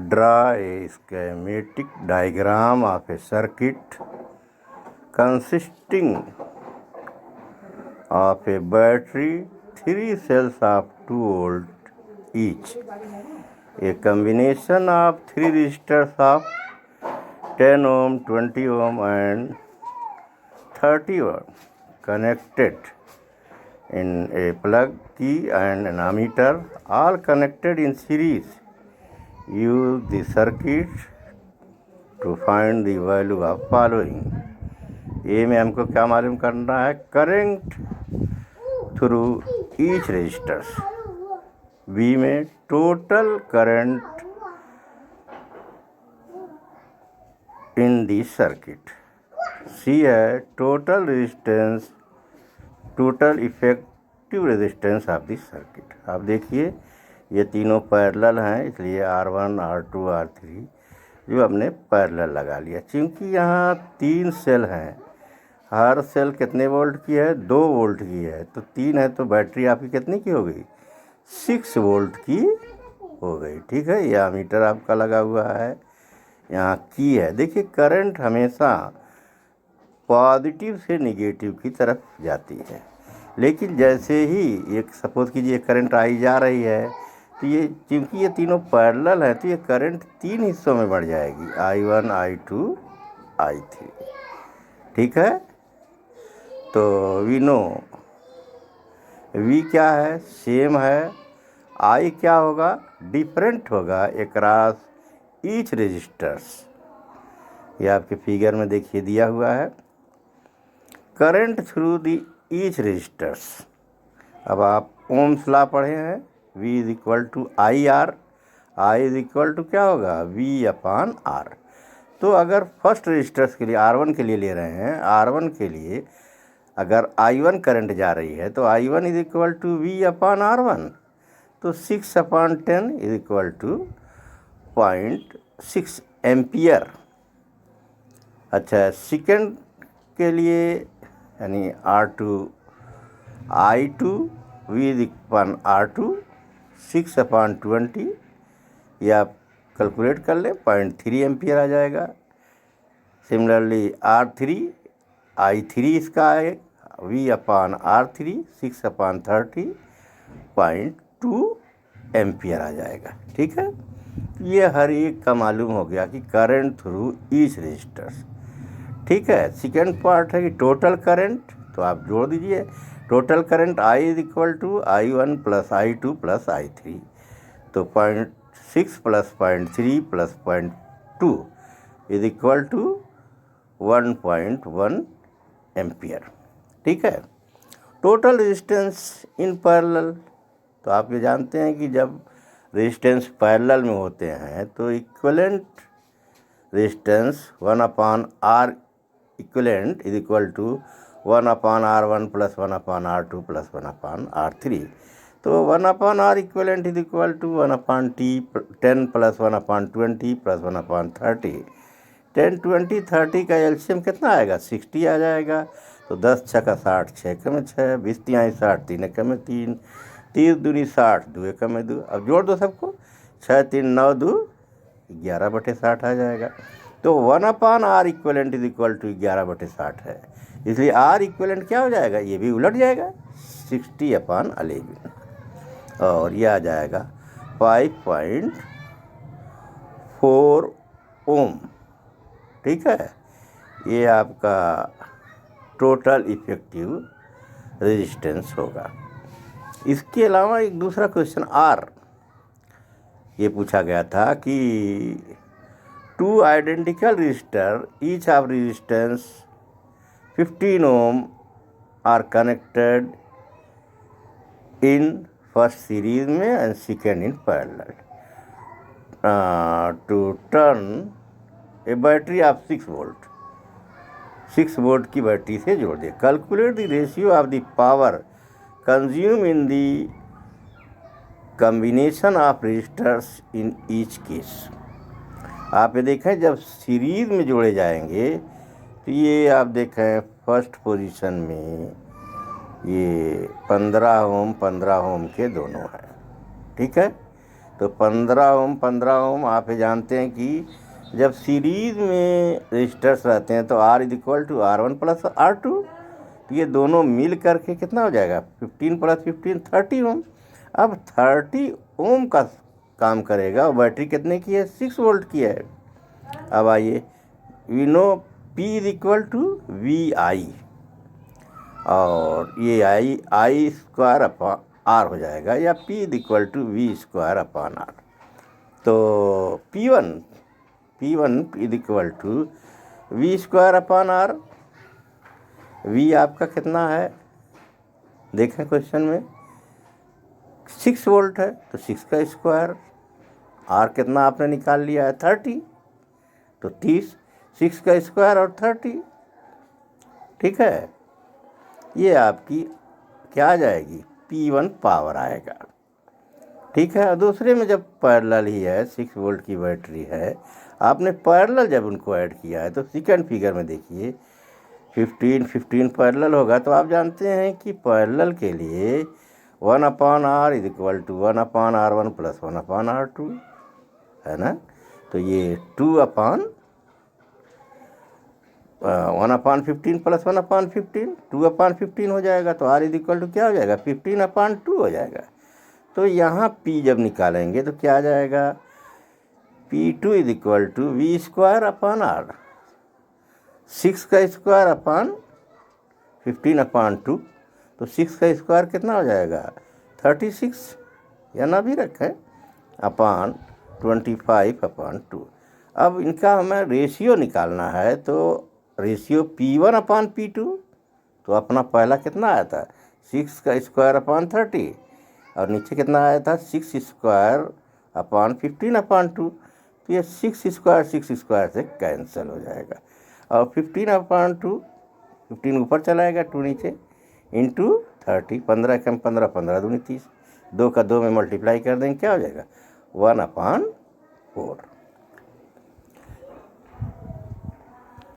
Draw a schematic diagram of a circuit consisting of a battery, 3 cells of 2 volt each, a combination of 3 resistors of 10 ohm, 20 ohm and 30 ohm connected in a plug key and an ammeter, all connected in series. Use the circuit to find the value of following. ए में हमको क्या मालूम करना है? Current through each resistors. B में total current in the circuit. C है total resistance, total effective resistance of the circuit. आप देखिए ये तीनों पैरेलल हैं, इसलिए R1, R2, R3 जो हमने पैरेलल लगा लिया. क्योंकि यहाँ 3 सेल हैं, हर सेल कितने वोल्ट की है? 2 वोल्ट की है. तो 3 है तो बैटरी आपकी कितनी की हो गई? 6 वोल्ट की हो गई. ठीक है, यह मीटर आपका लगा हुआ है, यहाँ की है. देखिए करंट हमेशा पॉजिटिव से निगेटिव की तरफ जाती है, लेकिन जैसे ही एक सपोज कीजिए करंट आई जा रही है तो ये क्योंकि ये तीनों पैरेलल है तो ये करंट 3 हिस्सों में बढ़ जाएगी, I1, I2, I3. ठीक है, तो वी नो वी क्या है? सेम है. आई क्या होगा? डिफरेंट होगा अक्रॉस ईच रेजिस्टर्स. ये आपके फिगर में देखिए दिया हुआ है. Current through the each resistors. अब आप ओम्स लॉ पढ़े हैं, V is equal to I R. I is equal to क्या होगा? V upon R. तो अगर फर्स्ट रेजिस्टर्स के लिए R1 के लिए ले रहे हैं, R1 के लिए अगर I1 करंट जा रही है तो I1 is equal to V upon R1. तो 6 अपॉन 10 इज इक्वल टू 0.6 एम्पियर. अच्छा, सेकेंड के लिए यानी R2, I2 V is upon R2, 6 upon 20, ये आप कैलकुलेट कर लें, 0.3 एम्पियर आ जाएगा. सिमिलरली R3, I3 इसका है V upon R3, 6 upon 30, 0.2 ampere आ जाएगा. ठीक है, ये हर एक का मालूम हो गया कि करंट थ्रू ईच रेजिस्टर्स. ठीक है, सेकेंड पार्ट है कि टोटल करंट. तो आप जोड़ दीजिए total current I is equal to I1 plus I2 plus I3. तो 0.6 plus 0.3 plus 0.2 is equal to 1.1 ampere. ठीक है, टोटल रेजिस्टेंस इन पैरेलल. तो आप ये जानते हैं कि जब रेजिस्टेंस पैरेलल में होते हैं तो equivalent resistance 1 upon R equivalent is equal to 1 upon R1 plus 1 upon R2 plus 1 upon R3. तो 1 upon R equivalent is equal to 1 upon 10 plus 1 upon 20 plus 1 upon 30. 10, 20, 30 का एलसीएम कितना आएगा? 60 आ जाएगा. तो 10 छक्का 60, 6 कम 6, 20 तिहाई 60, 3 कम 3, 30 दूनी 60, 2 कम 2. अब जोड़ दो सबको, 6 3 9 2 11/60 आ जाएगा. तो 1 upon R equivalent is equal to 11/60 है, इसलिए R इक्विवेलेंट क्या हो जाएगा? ये भी उलट जाएगा, 60 अपॉन 11, और ये आ जाएगा 5.4 ओम. ठीक है, ये आपका टोटल इफेक्टिव रेजिस्टेंस होगा. इसके अलावा एक दूसरा क्वेश्चन R ये पूछा गया था कि 2 identical resistor each of resistance 15 ohm are connected in first series में and second in parallel to turn a battery of 6 volt. 6 volt की बैटरी से जोड़ दिए. Calculate the ratio of the power consume in the combination of resistors in each case. आप ये देखें जब series में जोड़े जाएंगे तो ये आप देखें फर्स्ट पोजीशन में ये 15 ओम के दोनों हैं. ठीक है, तो 15 ओम आप ये जानते हैं कि जब सीरीज में रजिस्टर्स रहते हैं तो R is equal to R1 plus R2, तो ये दोनों मिल करके कितना हो जाएगा 15 प्लस 15 30 ओम। अब 30 ओम का काम करेगा और बैटरी कितने की है 6 वोल्ट की है। अब आइए we know P is equal to VI, और ये I स्क्वायर अपॉन R हो जाएगा, या P is equal to V square upon R। तो P1 is equal to V square upon R। V आपका कितना है देखें क्वेश्चन में 6 वोल्ट है, तो 6 का स्क्वायर, R कितना आपने निकाल लिया है 30, तो 30, 6 का स्क्वायर और 30, ठीक है। ये आपकी क्या आ जाएगी P1 पावर आएगा, ठीक है। और दूसरे में जब पैरेलल ही है 6 वोल्ट की बैटरी है, आपने पैरेलल जब उनको ऐड किया है तो सेकंड फिगर में देखिए 15 पैरेलल होगा, तो आप जानते हैं कि पैरेलल के लिए 1/R is equal to 1/R1 plus 1/R2 है ना। तो ये 1/15 प्लस 1/15 2/15 हो जाएगा, तो R इज इक्वल टू क्या हो जाएगा 15/2 हो जाएगा। तो यहाँ P जब निकालेंगे तो क्या आ जाएगा P2 is equal to V square upon R, 6 का स्क्वायर अपॉन 15/2, तो 6 का स्क्वायर कितना हो जाएगा 36, या ना भी रखें, अपॉन 25/2। अब इनका हमें रेशियो निकालना है, तो रेशियो P1/P2, तो अपना पहला कितना आया था 6 का स्क्वायर अपॉन 30, और नीचे कितना आया था 6 स्क्वायर अपॉन 15/2, तो ये 6 स्क्वायर से कैंसिल हो जाएगा, और 15/2 15 ऊपर चलाएगा 2 नीचे इंटू 30, 15 कम 15, 15 दूनी 30, 2 का 2 में मल्टीप्लाई कर देंगे क्या हो जाएगा 1/4।